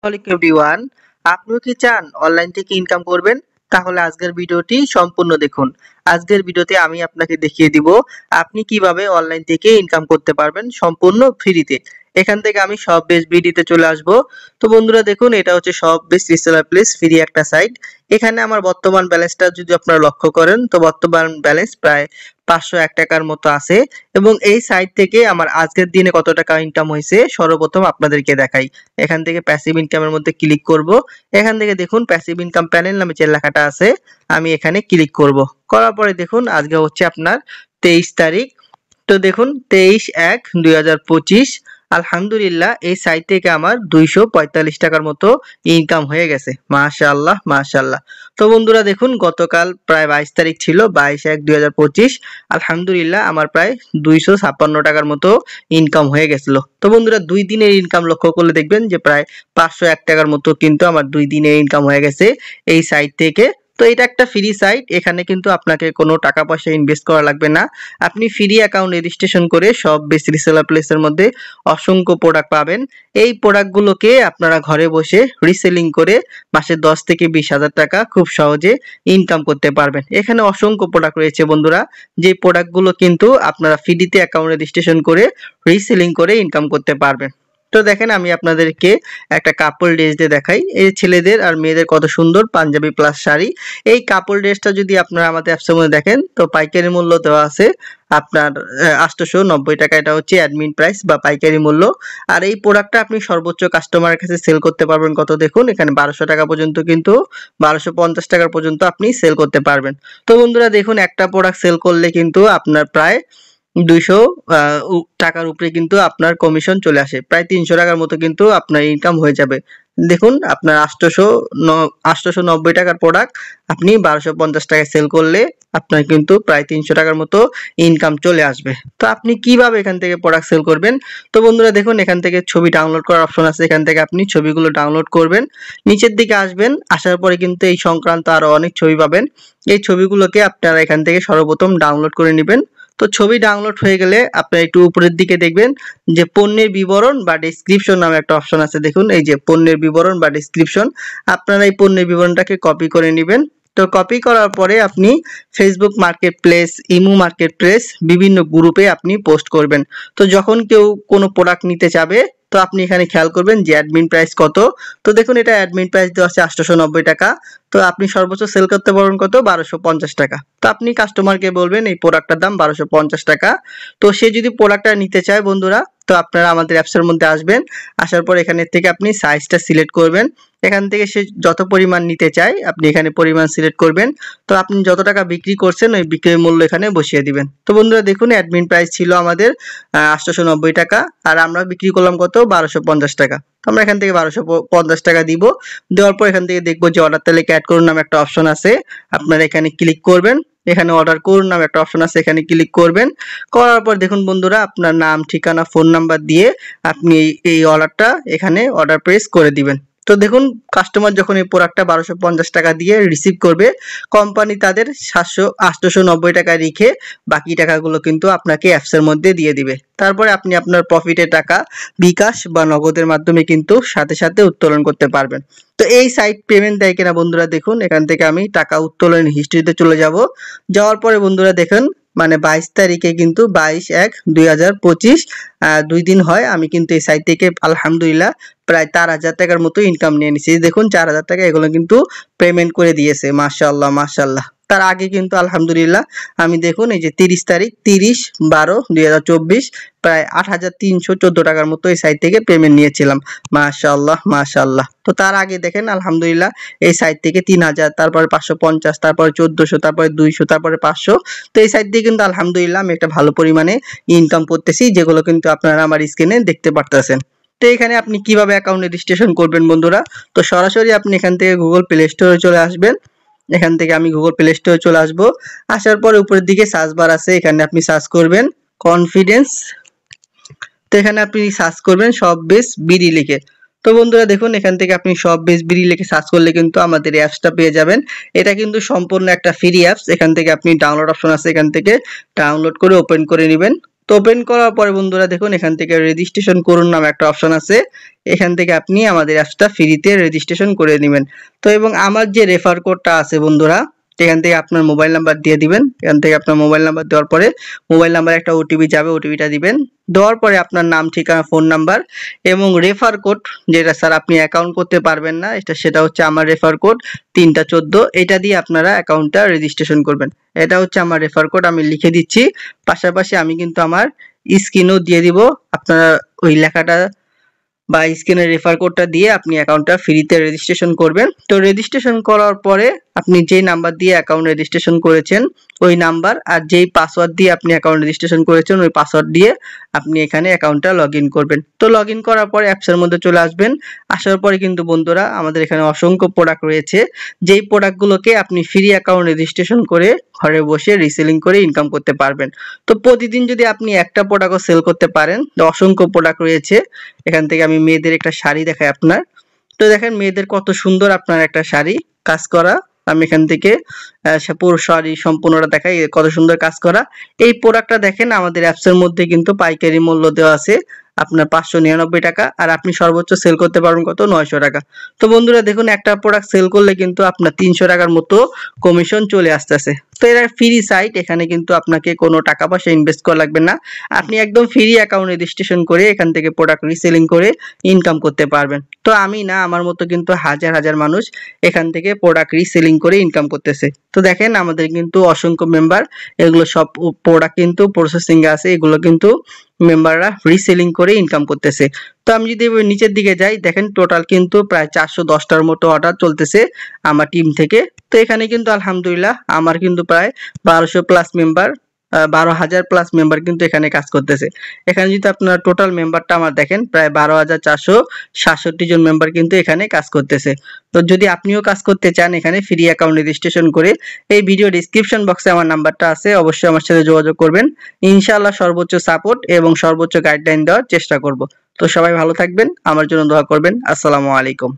আসসালামু এভরিওয়ান, আপনিও কি চান অনলাইন থেকে ইনকাম করবেন? তাহলে আজকের ভিডিওটি সম্পূর্ণ দেখুন। আজকের ভিডিওতে আমি আপনাকে দেখিয়ে দিব আপনি কিভাবে অনলাইন থেকে ইনকাম করতে পারবেন সম্পূর্ণ ফ্রিতে। এখান থেকে আমি সব বেস্ট বিডিতে চলে আসব। তো বন্ধুরা দেখুন, এটা হচ্ছে সব বেস্ট রিসেলার প্লেস ফ্রি একটা সাইট। এখানে আমার বর্তমান ব্যালেন্সটা যদি আপনারা লক্ষ্য করেন, তো বর্তমান ব্যালেন্স প্রায় 501 টাকার মতো আছে। এবং এই সাইট থেকে আমার আজকের দিনে কত টাকা ইনকাম হয়েছে সর্বপ্রথম আপনাদেরকে দেখাই। এখান থেকে প্যাসিভ ইনকামের মধ্যে ক্লিক করব। এখান থেকে দেখুন প্যাসিভ ইনকাম প্যানেল নামে যে লেখাটা আছে, আমি এখানে ক্লিক করব। করার পরে দেখুন আজকে হচ্ছে আপনার 23 তারিখ। তো দেখুন 23/1/2025। আলহামদুলিল্লাহ এই সাইট থেকে আমার 245 টাকার মতো ইনকাম হয়ে গেছে। মাশাআল্লাহ মাশাআল্লাহ। তো বন্ধুরা দেখুন, গতকাল প্রায় 22 তারিখ ছিল, 22/1/2025। আলহামদুলিল্লাহ আমার প্রায় 256 টাকার মতো ইনকাম হয়ে গেছিল। তো বন্ধুরা 2 দিনের ইনকাম লক্ষ্য করলে দেখবেন যে প্রায় 501 টাকার মতো কিন্তু আমার 2 দিনের ইনকাম হয়ে গেছে এই সাইট থেকে। তো এটা একটা ফ্রি সাইট, এখানে কিন্তু আপনাকে কোনো টাকা পয়সা ইনভেস্ট করা লাগবে না। আপনি ফ্রি অ্যাকাউন্ট রেজিস্ট্রেশন করে সব বেস্ট রিসেলার প্লেসের মধ্যে অসংখ্য প্রোডাক্ট পাবেন। এই প্রোডাক্টগুলোকে আপনারা ঘরে বসে রিসেলিং করে মাসে 10 থেকে 20 হাজার টাকা খুব সহজে ইনকাম করতে পারবেন। এখানে অসংখ্য প্রোডাক্ট রয়েছে বন্ধুরা, যে প্রোডাক্টগুলো কিন্তু আপনারা ফ্রিতে অ্যাকাউন্ট রেজিস্ট্রেশন করে রিসেলিং করে ইনকাম করতে পারবেন। তো দেখেন আমি আপনাদেরকে একটা কাপল ড্রেস দিয়ে দেখাই। এই ছেলেদের আর মেয়েদের কত সুন্দর পাঞ্জাবি প্লাস শাড়ি। এই কাপল ড্রেসটা যদি আপনারা আমাদের অ্যাপসের মধ্যে দেখেন, তো পাইকারি মূল্য দেওয়া আছে আপনার 890 টাকা। এটা হচ্ছে অ্যাডমিন প্রাইস বা পাইকারি মূল্য। আর এই প্রোডাক্টটা আপনি সর্বোচ্চ কাস্টমারের কাছে সেল করতে পারবেন কত দেখুন, এখানে 1200 টাকা পর্যন্ত, কিন্তু 1250 টাকা পর্যন্ত আপনি সেল করতে পারবেন। তো বন্ধুরা দেখুন, একটা প্রোডাক্ট সেল করলে কিন্তু আপনার প্রায় 200 টাকার উপরে কিন্তু আপনার কমিশন চলে আসে। প্রায় 300 টাকার মতো কিন্তু আপনার ইনকাম হয়ে যাবে। দেখুন আপনার 890 টাকার প্রোডাক্ট আপনি 1250 টাকায় সেল করলে আপনার কিন্তু প্রায় 300 টাকার মতো ইনকাম চলে আসবে। তো আপনি কিভাবে এখান থেকে প্রোডাক্ট সেল করবেন? তো বন্ধুরা দেখুন, এখান থেকে ছবি ডাউনলোড করার অপশন আছে, এখান থেকে আপনি ছবিগুলো ডাউনলোড করবেন। নিচের দিকে আসবেন, আসার পরে কিন্তু এই সংক্রান্ত আরো অনেক ছবি পাবেন। এই ছবিগুলোকে আপনারা এখান থেকে সর্বপ্রথম ডাউনলোড করে নেবেন। তো ছবি ডাউনলোড হয়ে গেলে আপনারা একটু উপরের দিকে দেখবেন যে পণ্যের বিবরণ বা ডেসক্রিপশন নামে একটা অপশন আছে। দেখুন এই যে পণ্যের বিবরণ বা ডেসক্রিপশন, আপনারা এই পণ্যের বিবরণটাকে কপি করে নেবেন। তো কপি করার পরে আপনি Facebook market place, imo market place, বিভিন্ন গ্রুপে আপনি পোস্ট করবেন। তো যখন কেউ কোনো প্রোডাক্ট নিতে চাবে, তো আপনি এখানে খেয়াল করবেন যে অ্যাডমিন প্রাইস কত। তো দেখুন এটা অ্যাডমিন প্রাইস দেওয়া আছে 890 টাকা। তো আপনি সর্বোচ্চ সেল করতে পারবেন কত, 1250 টাকা। তো আপনি কাস্টমারকে বলবেন এই প্রোডাক্টটার দাম 1250 টাকা। তো সে যদি প্রোডাক্টটা নিতে চায় বন্ধুরা, তো আপনারা আমাদের অ্যাপসের মধ্যে আসবেন। আসার পর এখানে থেকে আপনি সাইজটা সিলেক্ট করবেন। এখান থেকে সে যত পরিমাণ নিতে চায় আপনি এখানে পরিমাণ সিলেক্ট করবেন। তো আপনি যত টাকা বিক্রি করছেন ওই বিক্রির মূল্য এখানে বসিয়ে দিবেন। তো বন্ধুরা দেখুন, অ্যাডমিন প্রাইস ছিল আমাদের 890 টাকা, আর আমরা বিক্রি করলাম কত, 1250 টাকা। তো আমরা এখান থেকে 1250 টাকা দিব। দেওয়ার পর এখান থেকে দেখবো যে অর্ডার তালিকা অ্যাড করুন নামে একটা অপশন আছে, আপনারা এখানে ক্লিক করবেন। এখানে অর্ডার করুন নামে একটা অপশন আছে, এখানে ক্লিক করবেন। করার পর দেখুন বন্ধুরা, আপনার নাম, ঠিকানা, ফোন নাম্বার দিয়ে আপনি এই অর্ডারটা এখানে অর্ডার প্রেস করে দিবেন। তো দেখুন কাস্টমার যখন এই প্রোডাক্টটা 1250 টাকা দিয়ে রিসিভ করবে, কোম্পানি তাদের 890 টাকা রেখে বাকি টাকাগুলো কিন্তু আপনাকে অ্যাপসের মধ্যে দিয়ে দিবে। তারপরে আপনি আপনার প্রফিটের টাকা বিকাশ বা নগদের মাধ্যমে কিন্তু সাথে সাথে উত্তোলন করতে পারবেন। তো এই সাইট পেমেন্ট দেয় কিনা বন্ধুরা দেখুন, এখান থেকে আমি টাকা উত্তোলনের হিস্ট্রিতে চলে যাব। যাওয়ার পরে বন্ধুরা দেখেন, মানে 22 তারিখে কিন্তু 22/1/2025 2 দিন হয়, আমি কিন্তু এই সাইট থেকে আলহামদুলিল্লাহ প্রায় 4,000 টাকার মতো ইনকাম নিয়ে নিয়েছি। দেখুন 4,000 টাকা এগুলো কিন্তু পেমেন্ট করে দিয়েছে। মাশাআল্লাহ মাশাআল্লাহ। তার আগে কিন্তু আলহামদুলিল্লাহ আমি দেখুন এই যে 30 তারিখ 30/12/2024 প্রায় 8,314 টাকার মতো এই সাইট থেকে পেমেন্ট নিয়েছিলাম। মাশাআল্লাহ মাশাআল্লাহ। তো তার আগে দেখেন আলহামদুলিল্লাহ এই সাইট থেকে 3,000, তারপরে 550, তারপরে 1400, তারপরে 200, তারপরে 500। তো এই সাইট দিয়ে কিন্তু আলহামদুলিল্লাহ আমি একটা ভালো পরিমাণে ইনকাম করতেছি, যেগুলো কিন্তু আপনারা আমার স্ক্রিনে দেখতে পারতেছেন। তো এখানে আপনি কিভাবে অ্যাকাউন্ট রেজিস্ট্রেশন করবেন বন্ধুরা? তো সরাসরি আপনি এখান থেকে গুগল প্লে স্টোরে চলে আসবেন। এখান থেকে আমি গুগল প্লে স্টোরে চলে আসব। আসার পরে উপরের দিকে সার্চ বার আছে, এখানে আপনি সার্চ করবেন কনফিডেন্স। তো এখানে আপনি সার্চ করবেন সব বেস বিডি লিখে। তো বন্ধুরা দেখুন, এখান থেকে আপনি সব বেস বিডি লিখে সার্চ করলে কিন্তু আমাদের এই অ্যাপসটা পেয়ে যাবেন। এটা কিন্তু সম্পূর্ণ একটা ফ্রি অ্যাপস। এখান থেকে আপনি ডাউনলোড অপশন আছে, এখান থেকে ডাউনলোড করে ওপেন করে নেবেন। তো ওপেন করার পরে বন্ধুরা দেখুন এখান থেকে রেজিস্ট্রেশন করুন নামে একটা অপশন আছে। এখান থেকে আপনি আমাদের অ্যাপসটা ফ্রিতে রেজিস্ট্রেশন করে নেবেন। তো এবং আমার যে রেফার কোডটা আছে বন্ধুরা, এখান থেকে আপনার মোবাইল নাম্বার দিয়ে দিবেন। এখান থেকে আপনার মোবাইল নাম্বার দেওয়ার পরে মোবাইল নাম্বারে একটা ওটিপি যাবে, ওটিপিটা দিবেন। দেওয়ার পরে আপনার নাম, ঠিকানা, ফোন নাম্বার এবং রেফার কোড, যেটা স্যার আপনি অ্যাকাউন্ট করতে পারবেন না, সেটা হচ্ছে আমার রেফার কোড 3টা14, এটা দিয়ে আপনারা অ্যাকাউন্টটা রেজিস্ট্রেশন করবেন। এটা হচ্ছে আমার রেফার কোড, আমি লিখে দিচ্ছি। পাশাপাশি আমি কিন্তু আমার স্ক্রিনও দিয়ে দিব, আপনারা ওই লেখাটা বা স্ক্রিনের রেফার কোডটা দিয়ে আপনি অ্যাকাউন্টটা ফ্রিতে রেজিস্ট্রেশন করবেন। তো রেজিস্ট্রেশন করার পরে আপনি যেই নাম্বার দিয়ে অ্যাকাউন্ট রেজিস্ট্রেশন করেছেন ওই নাম্বার আর যেই পাসওয়ার্ড দিয়ে আপনি অ্যাকাউন্ট রেজিস্ট্রেশন করেছেন ওই পাসওয়ার্ড দিয়ে আপনি এখানে অ্যাকাউন্টটা লগইন করবেন। তো লগইন করার পরে অ্যাপসের মধ্যে চলে আসবেন। আসার পরে কিন্তু বন্ধুরা আমাদের এখানে অসংখ্য প্রোডাক্ট রয়েছে, যেই প্রোডাক্টগুলোকে আপনি ফ্রি অ্যাকাউন্ট রেজিস্ট্রেশন করে ঘরে বসে রিসেলিং করে ইনকাম করতে পারবেন। তো প্রতিদিন যদি আপনি একটা প্রোডাক্টও সেল করতে পারেন, তো অসংখ্য প্রোডাক্ট রয়েছে। এখান থেকে আমি মেয়েদের একটা শাড়ি দেখাই আপনার। তো দেখেন মেয়েদের কত সুন্দর আপনার একটা শাড়ি কাজ করা। আমি এখান থেকে পুরো শাড়ি সম্পূর্ণটা দেখাই, কত সুন্দর কাজ করা। এই প্রোডাক্টটা দেখেন আমাদের অ্যাপসের মধ্যে কিন্তু পাইকারি মূল্য দেওয়া আছে আপনার 599 টাকা, আর আপনি সর্বোচ্চ সেল করতে পারবেন কত, 900 টাকা। তো বন্ধুরা দেখুন একটা প্রোডাক্ট সেল করলে কিন্তু আপনার 300 টাকার মতো কমিশন চলে আসতেছে। তো এটা ফ্রি সাইট, এখানে কিন্তু আপনাকে কোনো টাকা পয়সা ইনভেস্ট করা লাগবে না। আপনি একদম ফ্রি অ্যাকাউন্ট রেজিস্ট্রেশন করে এখান থেকে প্রোডাক্ট রিসেলিং করে ইনকাম করতে পারবেন। তো আমি না, আমার মতো কিন্তু হাজার হাজার মানুষ এখান থেকে প্রোডাক্ট রিসেলিং করে ইনকাম করতেছে। তো দেখেন আমাদের কিন্তু অসংখ্য মেম্বার, এগুলো সব প্রোডাক্ট কিন্তু প্রসেসিং এ আছে, এগুলো কিন্তু মেম্বাররা রিসেলিং করে ইনকাম করতেছে। তো আমি যদি নিচের দিকে যাই, দেখেন টোটাল কিন্তু প্রায় 410টার মতো অর্ডার চলতেছে আমার টিম থেকে। তো এখানে কিন্তু আলহামদুলিল্লাহ আমার কিন্তু প্রায় 1200 প্লাস মেম্বার, 12,000 প্লাস মেম্বার কিন্তু এখানে কাজ করতেছে। এখানে যদি আপনার টোটাল মেম্বারটা আমার দেখেন প্রায় 12,467 জন মেম্বার কিন্তু এখানে কাজ করতেছে। তো যদি আপনিও কাজ করতে চান এখানে ফ্রি অ্যাকাউন্ট রেজিস্ট্রেশন করে, এই ভিডিও ডেসক্রিপশন বক্সে আমার নাম্বারটা আছে, অবশ্যই আমার সাথে যোগাযোগ করবেন। ইনশাআল্লাহ সর্বোচ্চ সাপোর্ট এবং সর্বোচ্চ গাইডলাইন দেওয়ার চেষ্টা করব। তো সবাই ভালো থাকবেন, আমার জন্য দোয়া করবেন। আসসালামু আলাইকুম।